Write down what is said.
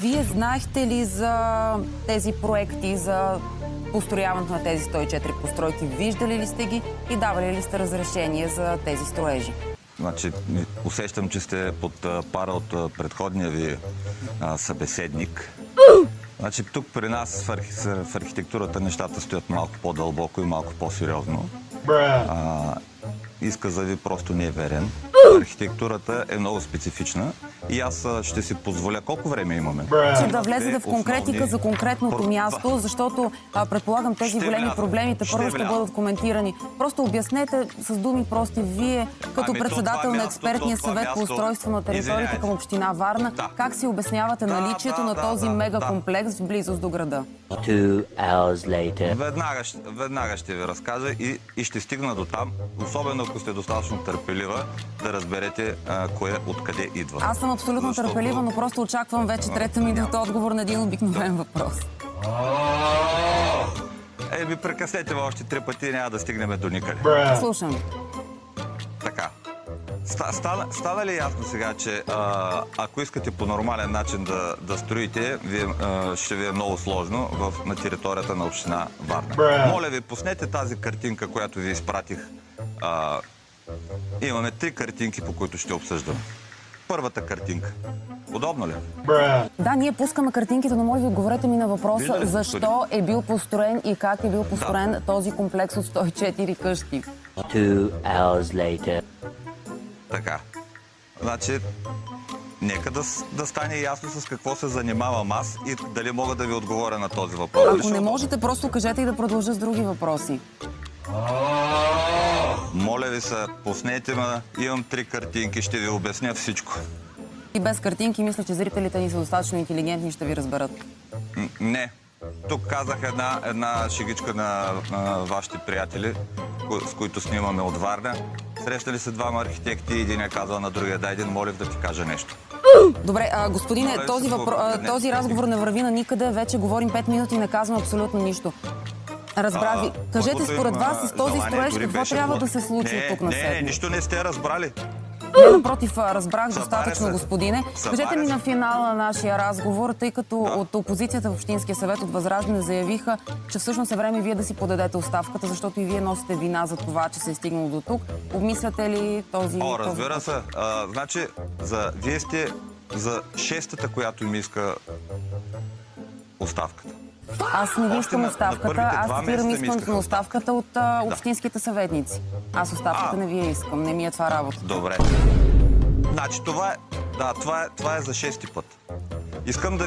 Вие знаехте ли за тези проекти, за построяването на тези 104 постройки? Виждали ли сте ги и давали ли сте разрешение за тези строежи? Значи, усещам, че сте под пара от предходния ви събеседник. Значи, тук при нас в архитектурата нещата стоят малко по-дълбоко и малко по-сериозно. Изказа ви просто не е верен. Архитектурата е много специфична и аз ще си позволя. Колко време имаме? Че да влезете в конкретика за конкретното място, защото предполагам тези големи проблеми първо ще бъдат коментирани. Просто обяснете с думи прости вие, като председател на експертния съвет по устройство на територията към община Варна, как си обяснявате наличието на този мегакомплекс в близост до града? Веднага ще ви разкажа и ще стигна до там, особено ако сте достатъчно търпелива, да разберете кое откъде идва. Аз съм абсолютно търпелива, но просто очаквам вече трета минута отговор на един обикновен въпрос. Ви прекъснете още 3 пъти и няма да стигнем до никъде. Слушам. Така. Стана ли ясно сега, че ако искате по нормален начин да строите, ще ви е много сложно на територията на община Варна? Моля ви, пуснете тази картинка, която ви изпратих. Имаме 3 картинки, по които ще обсъждаме. Първата картинка. Удобно ли? Да, ние пускаме картинките, но може да отговорете ми на въпроса защо е бил построен и как е бил построен този комплекс от 104 къщи. 2 hours later. Така. Значи, нека да стане ясно с какво се занимавам аз и дали мога да ви отговоря на този въпрос. Ако не можете, просто кажете и да продължа с други въпроси. Моля ви се, пуснете ме. Имам 3 картинки, ще ви обясня всичко. И без картинки, мисля, че зрителите ни са достатъчно интелигентни и ще ви разберат. Не. Тук казах една шегичка на вашите приятели, с които снимаме от Варна. Срещали се 2 архитекти и един е казал на другия: дай един молив да ти кажа нещо. Добре, господине, този разговор не върви на никъде. Вече говорим 5 минути и не казвам абсолютно нищо. Разбра ви. Кажете според вас с този строеж какво трябва да се случи от тук насетне? Не, нищо не сте разбрали. Не, напротив, разбрах достатъчно, господине. Кажете ми на финала на нашия разговор, тъй като от опозицията в Общинския съвет от Възраждане заявиха, че всъщност е време вие да си подадете оставката, защото и вие носите вина за това, че се е стигнало до тук. Обмисляте ли този... Разбира се. Значи, вие сте за 6-та, която ми иска оставката. Аз не ви искам оставката, аз спирам искането на оставката от общинските съветници. Аз оставката не ви я искам, не ми е това работа. Добре. Значи това е за 6-ти път. Искам да